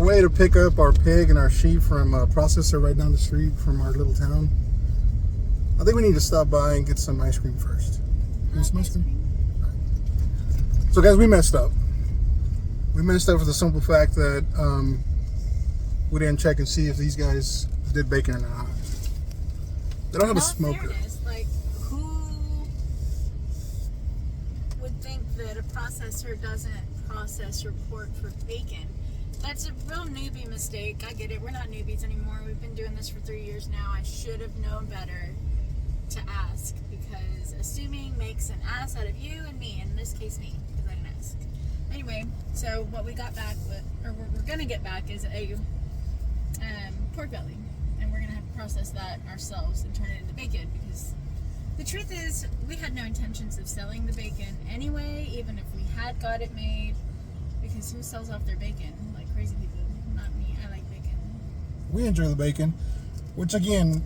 way to pick up our pig and our sheep from a processor right down the street from our little town. I think we need to stop by and get some ice cream first. You want some ice cream? So guys, we messed up. We messed up for the simple fact that we didn't check and see if these guys did bacon or not. They don't have a smoker. Fairness, like, who would think that a processor doesn't process your pork for bacon? That's a real newbie mistake. I get it. We're not newbies anymore. We've been doing this for 3 years now. I should have known better to ask, because assuming makes an ass out of you and me. In this case, me, because I didn't ask. Anyway, so what we got back with, or what we're gonna get back, is a pork belly, and we're gonna have to process that ourselves and turn it into bacon, because the truth is we had no intentions of selling the bacon anyway, even if we had got it made, because who sells off their bacon like crazy people? Not me. I like bacon. We enjoy the bacon, which again,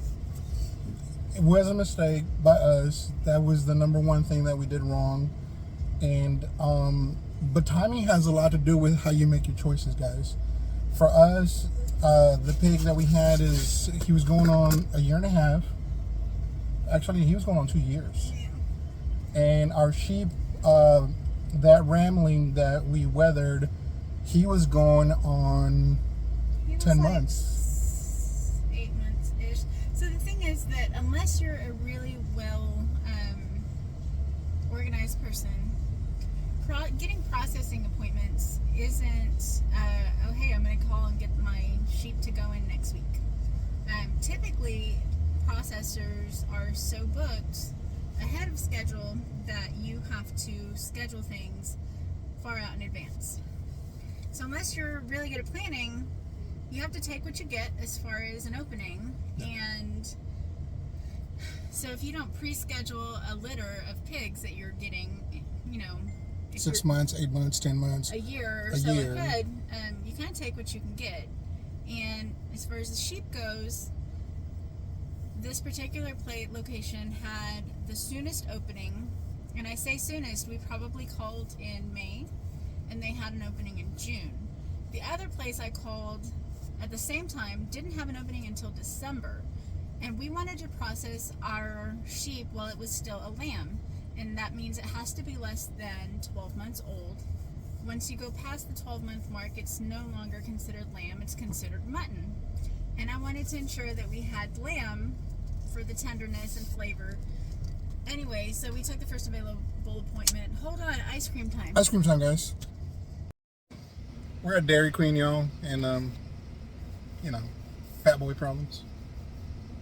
it was a mistake by us. That was the number one thing that we did wrong. And but timing has a lot to do with how you make your choices, guys. For us, the pig that we had, he was going on 1.5 years. Actually, he was going on 2 years. And our sheep, that rambling that we weathered, he was going on 10 months. 8 months-ish. So the thing is that unless you're a really well organized person, getting processing appointments isn't, oh hey, I'm going to call and get my sheep to go in next week. Typically, processors are so booked ahead of schedule that you have to schedule things far out in advance. So unless you're really good at planning, you have to take what you get as far as an opening. And so if you don't pre-schedule a litter of pigs that you're getting, 6 months, 8 months, 10 months, a year or so ahead, you kind of take what you can get. And as far as the sheep goes, this particular location had the soonest opening, and I say soonest, we probably called in May, and they had an opening in June. The other place I called at the same time didn't have an opening until December, and we wanted to process our sheep while it was still a lamb, and that means it has to be less than 12 months old. Once you go past the 12-month mark, it's no longer considered lamb, it's considered mutton. And I wanted to ensure that we had lamb for the tenderness and flavor. Anyway, so we took the first available appointment. Hold on, ice cream time. Ice cream time, guys. We're at Dairy Queen, y'all, and fat boy problems.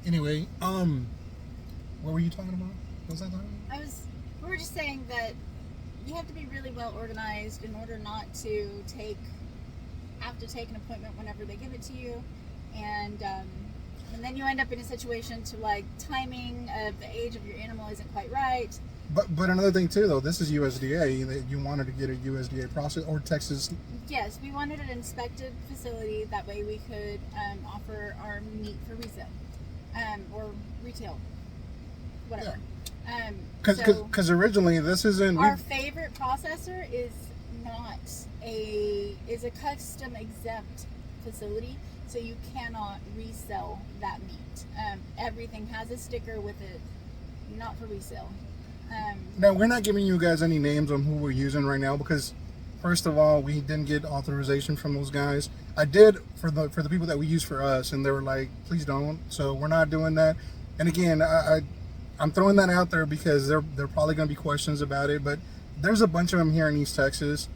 Anyway, what were you talking about? What was I talking about? We were just saying that you have to be really well organized in order not to have to take an appointment whenever they give it to you, and then you end up in a situation to, like, timing of the age of your animal isn't quite right. But another thing too, though, this is USDA. That you wanted to get a USDA process, or Texas. Yes, we wanted an inspected facility. That way we could offer our meat for resale, or retail, whatever. Yeah. Because originally this isn't our favorite processor is a custom exempt facility, so you cannot resell that meat. Everything has a sticker with it, not for resale. Now, we're not giving you guys any names on who we're using right now, because first of all, we didn't get authorization from those guys. I did for the people that we use for us, and they were like, please don't. So we're not doing that. And again, I'm throwing that out there because there probably going to be questions about it, but there's a bunch of them here in East Texas.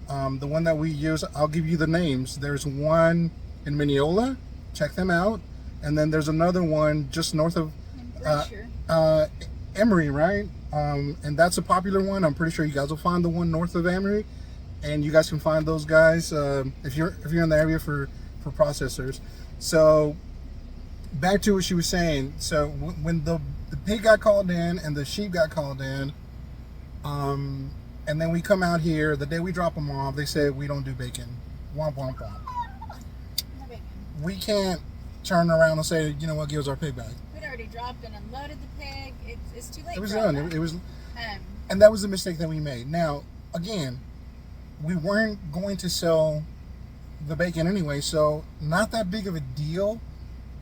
The one that we use, I'll give you the names. There's one in Mineola, check them out, and then there's another one just north of Emory, right? And that's a popular one. I'm pretty sure you guys will find the one north of Emory, and you guys can find those guys if you're in the area for processors. So back to what she was saying. So when the pig got called in and the sheep got called in, and then we come out here the day we drop them off, they said we don't do bacon. Womp womp womp. No bacon. We can't turn around and say, you know what, give us our pig back. We'd already dropped and unloaded the pig. It's too late. It was done. It was, and that was the mistake that we made. Now, again, we weren't going to sell the bacon anyway, so not that big of a deal,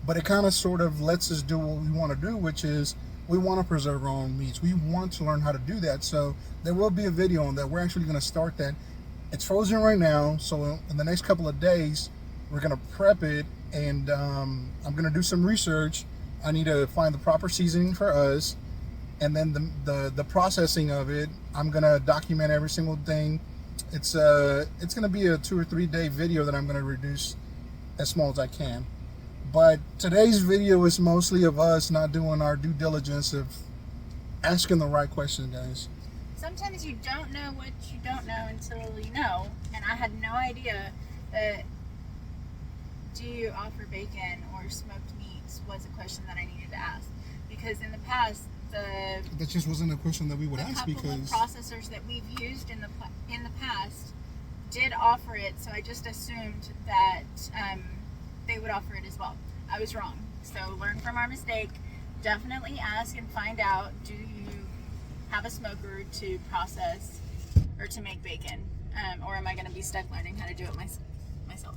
but it kind of sort of lets us do what we want to do, which is we want to preserve our own meats. We want to learn how to do that. So there will be a video on that. We're actually going to start that. It's frozen right now, so in the next couple of days, we're going to prep it, and I'm going to do some research. I need to find the proper seasoning for us, and then the processing of it. I'm going to document every single thing. It's going to be a 2 or 3 day video that I'm going to reduce as small as I can. But today's video is mostly of us not doing our due diligence of asking the right questions, guys. Sometimes you don't know what you don't know until you know, and I had no idea that do you offer bacon or smoked meats was a question that I needed to ask, because in the past that just wasn't a question that we would ask, because the processors that we've used in the past did offer it, so I just assumed that they would offer it as well. I was wrong. So learn from our mistake. Definitely ask and find out, do you have a smoker to process or to make bacon, or am I going to be stuck learning how to do it myself?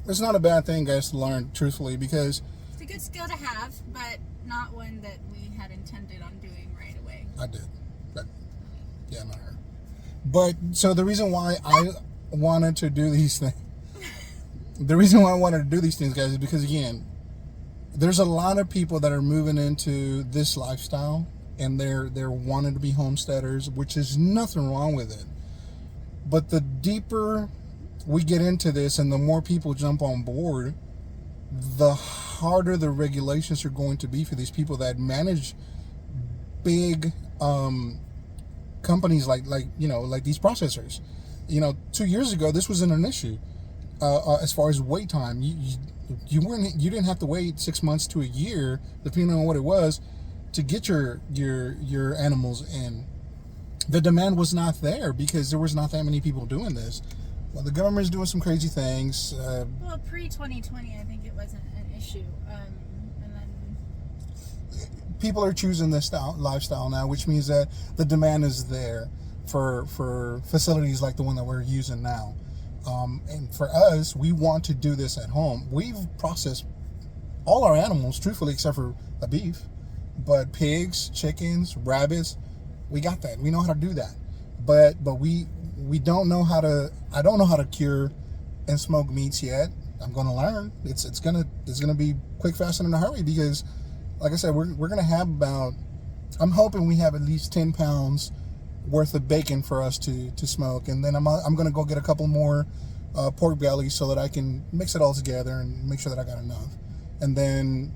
It's not a bad thing, guys, to learn, truthfully, because it's a good skill to have, but not one that we had intended on doing right away. I did, but yeah, not her. But so the reason why I wanted to do these things, guys, is because, again, there's a lot of people that are moving into this lifestyle, and they're wanting to be homesteaders, which is nothing wrong with it. But the deeper we get into this and the more people jump on board, the harder the regulations are going to be for these people that manage big companies like these processors. 2 years ago, this wasn't an issue as far as wait time. You didn't have to wait 6 months to a year, depending on what it was, to get your animals in. The demand was not there because there was not that many people doing this. Well, the government's doing some crazy things. Well, pre-2020, I think it wasn't an issue. And then people are choosing this lifestyle now, which means that the demand is there for facilities like the one that we're using now. And for us, we want to do this at home. We've processed all our animals, truthfully, except for the beef. But pigs, chickens, rabbits, we got that. We know how to do that. But we don't know how to. I don't know how to cure and smoke meats yet. I'm going to learn. It's gonna be quick, fast, and in a hurry, because, like I said, we're gonna have about. I'm hoping we have at least 10 pounds worth of bacon for us to smoke, and then I'm gonna go get a couple more pork bellies so that I can mix it all together and make sure that I got enough. And then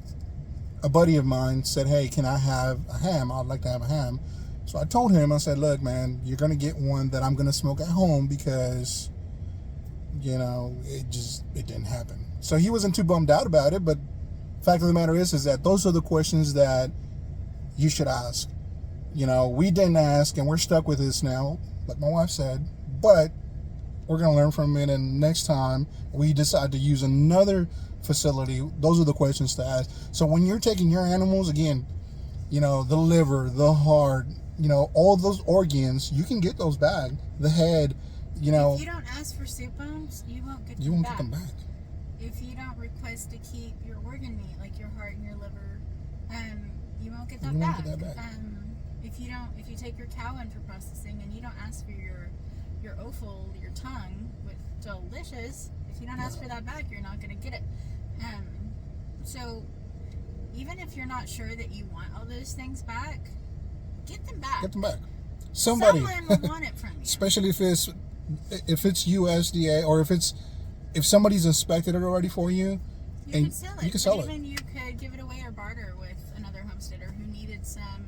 a buddy of mine said, "Hey, can I have a ham? I'd like to have a ham." So I told him, I said, "Look, man, you're gonna get one that I'm gonna smoke at home because, it didn't happen." So he wasn't too bummed out about it. But fact of the matter is that those are the questions that you should ask. We didn't ask, and we're stuck with this now, like my wife said. But we're gonna learn from it, and next time we decide to use another facility, those are the questions to ask. So when you're taking your animals, again, the liver, the heart, all those organs, you can get those back. The head, If you don't ask for soup bones, you won't get them back. If you don't request to keep your organ meat, like your heart and your liver, you won't get that back. If you take your cow in for processing and you don't ask for your offal, your tongue, which is delicious, if you don't ask for that back, you're not going to get it. So even if you're not sure that you want all those things back, get them back. Someone will want it from you. Especially if it's USDA, or if somebody's inspected it already for you, you can sell it. You can sell Even you could give it away or barter with another homesteader who needed some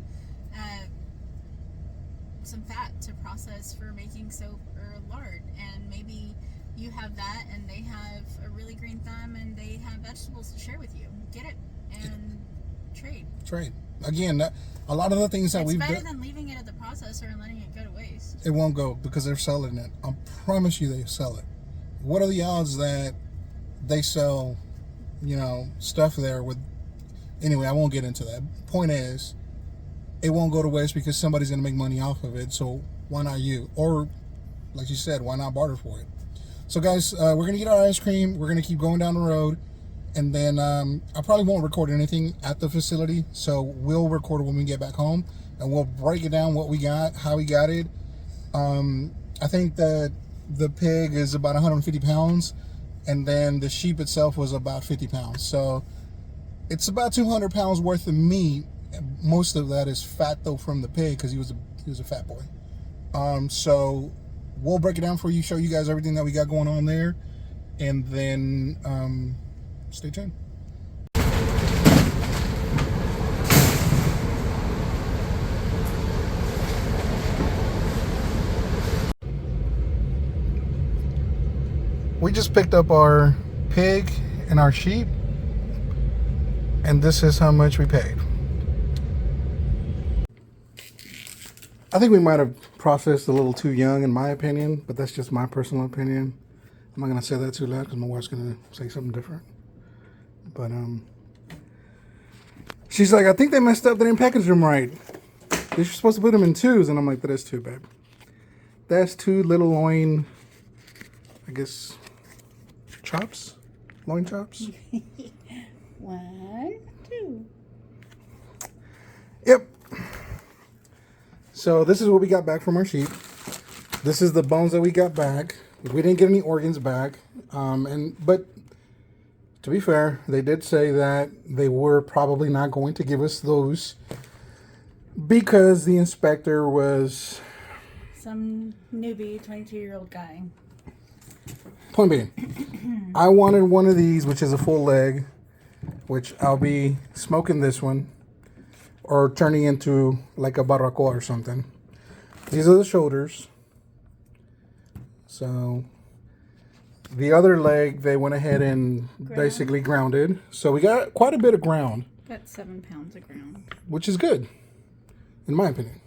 fat to process for making soap or lard, and maybe you have that and they have a really green thumb and they have vegetables to share with you. Get it and trade. Again, a lot of the things that it's better than leaving it at the processor and letting it go to waste. It won't go, because they're selling it. I promise you they sell it. What are the odds that they sell, stuff there with... Anyway, I won't get into that. Point is, it won't go to waste because somebody's going to make money off of it. So why not you? Or, like you said, why not barter for it? So guys, we're going to get our ice cream. We're going to keep going down the road. And then I probably won't record anything at the facility. So we'll record it when we get back home. And we'll break it down what we got, how we got it. I think that the pig is about 150 pounds. And then the sheep itself was about 50 pounds. So it's about 200 pounds worth of meat. Most of that is fat though from the pig because he was a fat boy. So we'll break it down for you, show you guys everything that we got going on there, and then stay tuned. We just picked up our pig and our sheep, and this is how much we paid. I think we might have processed a little too young in my opinion, but that's just my personal opinion. I'm not going to say that too loud because my wife's going to say something different. But she's like, I think they messed up. They didn't package them right. They're supposed to put them in twos. And I'm like, that is too bad. That's two little loin, I guess, chops? Loin chops? 1, 2. Yep. So this is what we got back from our sheep. This is the bones that we got back. We didn't get any organs back. But to be fair, they did say that they were probably not going to give us those because the inspector was Some newbie 22-year-old guy. Point being, I wanted one of these, which is a full leg, which I'll be smoking this one or turning into like a barbacoa or something. These are the shoulders. So the other leg, they went ahead and basically grounded. So we got quite a bit of ground. Got 7 pounds of ground. Which is good, in my opinion.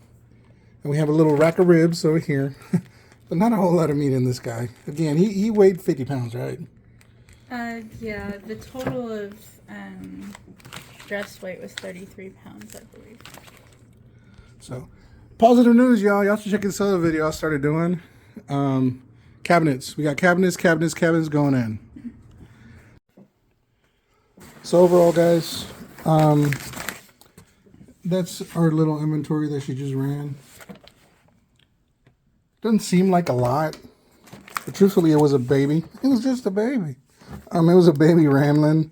And we have a little rack of ribs over here. But not a whole lot of meat in this guy. Again, he weighed 50 pounds, right? Yeah, the total of dress weight was 33 pounds, I believe. So, positive news, y'all. Y'all should check this other video I started doing. Cabinets. We got cabinets going in. So overall, guys, that's our little inventory that she just ran. Doesn't seem like a lot, but truthfully, it was a baby. It was just a baby. It was a baby Ramlin,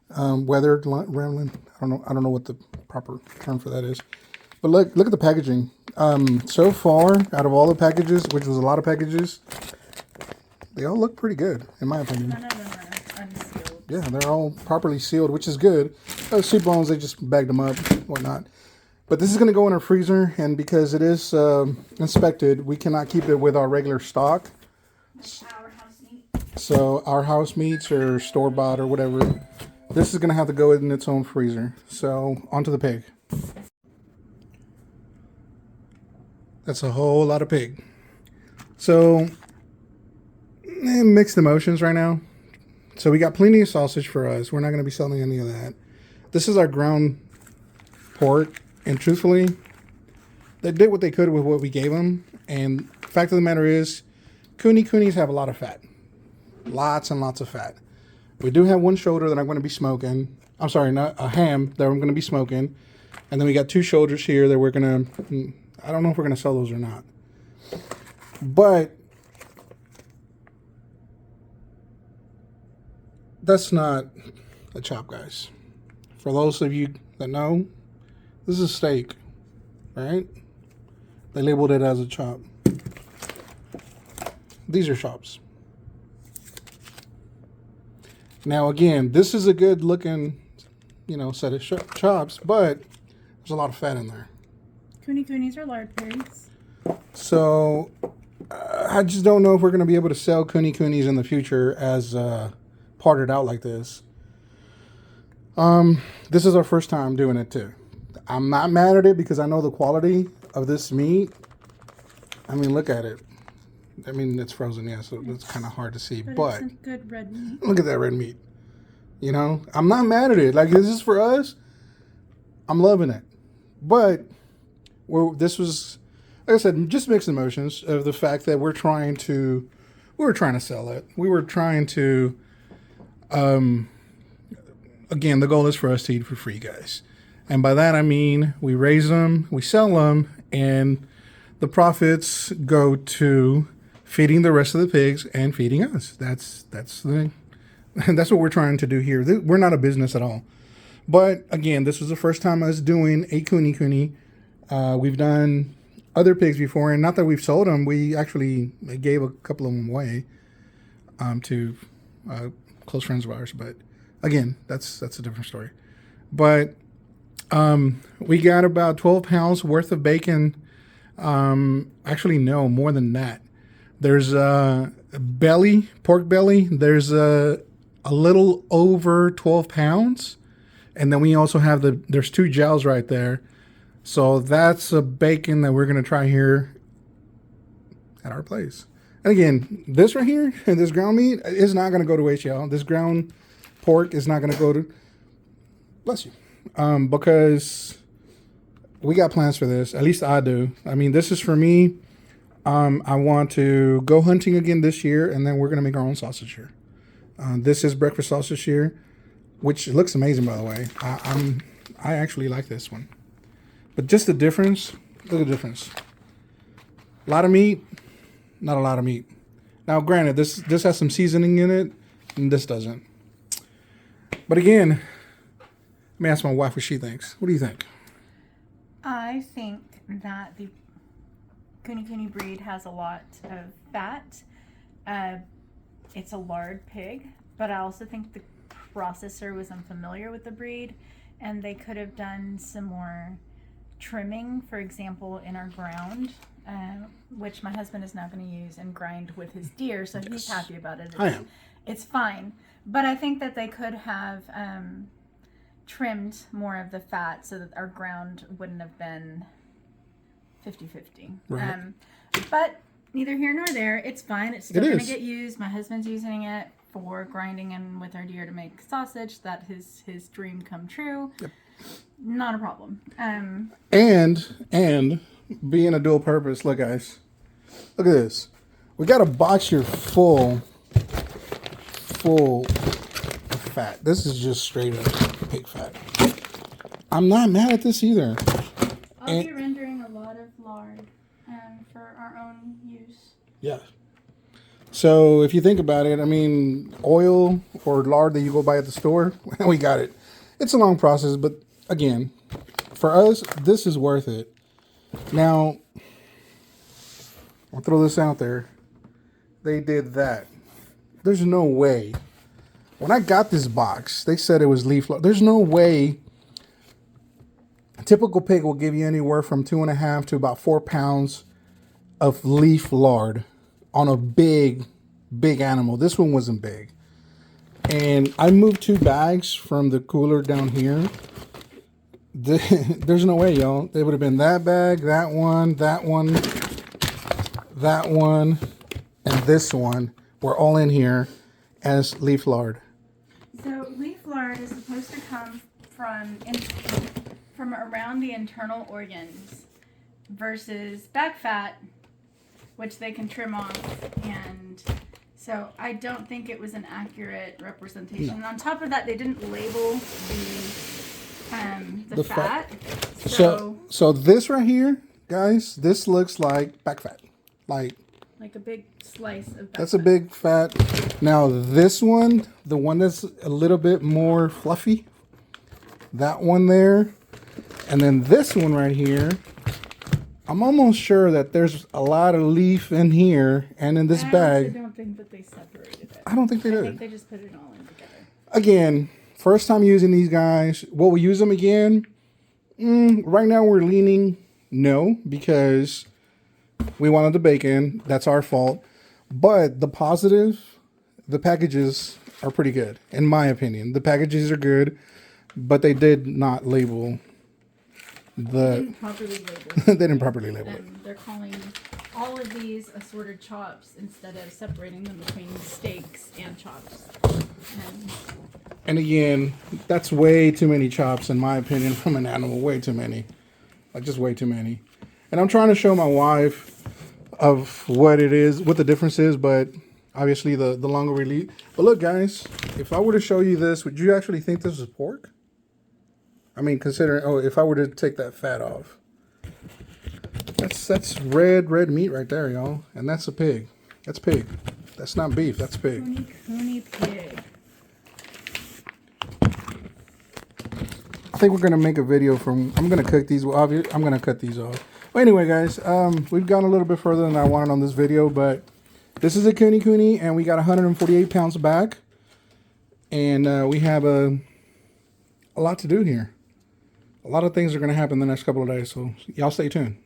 weathered Ramlin. I don't know what the proper term for that is. But look at the packaging. So far, out of all the packages, which was a lot of packages, they all look pretty good, in my opinion. None of them are unsealed. Yeah, they're all properly sealed, which is good. Those soup bones, they just bagged them up, whatnot. But this is going to go in our freezer, and because it is inspected, we cannot keep it with our regular stock. Our house meat. So our house meats or store-bought or whatever, this is going to have to go in its own freezer. So onto the pig. That's a whole lot of pig. So mixed emotions right now. So we got plenty of sausage for us. We're not going to be selling any of that. This is our ground pork. And truthfully, they did what they could with what we gave them. And the fact of the matter is, kunis have a lot of fat. Lots and lots of fat. We do have one shoulder that I'm going to be smoking. I'm sorry, not a ham that I'm going to be smoking. And then we got 2 shoulders here that we're going to, I don't know if we're going to sell those or not. But that's not a chop, guys. For those of you that know, this is steak, right? They labeled it as a chop. These are chops. Now, again, this is a good looking, set of chops, but there's a lot of fat in there. Kunekunes are lard pigs. So, I just don't know if we're going to be able to sell kunekunes in the future as parted out like this. This is our first time doing it too. I'm not mad at it because I know the quality of this meat. I mean, look at it. I mean, it's frozen, yeah, so it's kind of hard to see. But it's good red meat. Look at that red meat. I'm not mad at it. Like, this is for us. I'm loving it. But this was, like I said, just mixed emotions of the fact that we're trying to we were trying to sell it. We were trying to, again, the goal is for us to eat for free, guys. And by that, I mean, we raise them, we sell them, and the profits go to feeding the rest of the pigs and feeding us. That's that's what we're trying to do here. We're not a business at all. But again, this was the first time us doing a kunekune. We've done other pigs before, and not that we've sold them. We actually gave a couple of them away to close friends of ours. But again, that's a different story. But we got about 12 pounds worth of bacon. Actually, no, more than that. There's belly, pork belly. There's a little over 12 pounds. And then we also have there's 2 jowls right there. So that's a bacon that we're going to try here at our place. And again, this right here, this ground meat is not going to go to waste, y'all. This ground pork is not going to go to, bless you, because we got plans for this. At least I do. I mean, this is for me. I want to go hunting again this year, and then we're going to make our own sausage here. This is breakfast sausage here, which looks amazing, by the way. I actually like this one. But just the difference, look at the difference. A lot of meat, not a lot of meat. Now, granted, this has some seasoning in it, and this doesn't. But again, let me ask my wife what she thinks. What do you think? I think that the kunekune breed has a lot of fat. It's a lard pig, but I also think the processor was unfamiliar with the breed, and they could have done some more trimming, for example, in our ground, which my husband is now going to use and grind with his deer, so he's happy about it. I am. It's fine, but I think that they could have trimmed more of the fat so that our ground wouldn't have been 50-50. Right. But neither here nor there. It's fine. It's still going to get used. My husband's using it for grinding in with our deer to make sausage. That his dream come true. Yep. Not a problem. And being a dual purpose, look guys, look at this. We got a box here full of fat. This is just straight up pig fat. I'm not mad at this either. I'll be rendering a lot of lard for our own use. Yeah. So if you think about it, I mean, oil or lard that you go buy at the store, we got it. It's a long process, but again, for us, this is worth it. Now, I'll throw this out there. They did that. There's no way. When I got this box, they said it was leaf lard. There's no way a typical pig will give you anywhere from 2.5 to about 4 pounds of leaf lard on a big animal. This one wasn't big. And I moved 2 bags from the cooler down here. There's no way, y'all. It would have been that bag, that one, and this one were all in here as leaf lard. So leaf lard is supposed to come from around the internal organs versus back fat, which they can trim off. And so I don't think it was an accurate representation. No. And on top of that, they didn't label the fat. So this right here, guys, this looks like back fat. Like a big slice of back that's fat. a big fat. Now this one, the one that's a little bit more fluffy, that one there, and then this one right here, I'm almost sure that there's a lot of leaf in here and in this bag. I don't think that they separated it. I don't think they did. I think they just put it all in together. Again, first time using these guys. Will we use them again? Right now we're leaning no, because we wanted the bacon. That's our fault. But the positive, the packages are pretty good, in my opinion. The packages are good, but they did not label They didn't properly label. they didn't properly label it. They're calling all of these assorted chops instead of separating them between steaks and chops. And again, that's way too many chops, in my opinion, from an animal. Way too many. Like, just way too many. And I'm trying to show my wife of what it is, what the difference is, but Obviously, the longer we leave. But look, guys, if I were to show you this, would you actually think this is pork? I mean, considering, oh, if I were to take that fat off. That's red meat right there, y'all. And that's a pig. That's pig. That's not beef, that's pig. Kunekune pig. I think we're gonna make a video I'm gonna cook these. I'm gonna cut these off. Well, anyway, guys, we've gone a little bit further than I wanted on this video, but this is a kunekune, and we got 148 pounds back, and we have a lot to do here. A lot of things are gonna happen the next couple of days, so y'all stay tuned.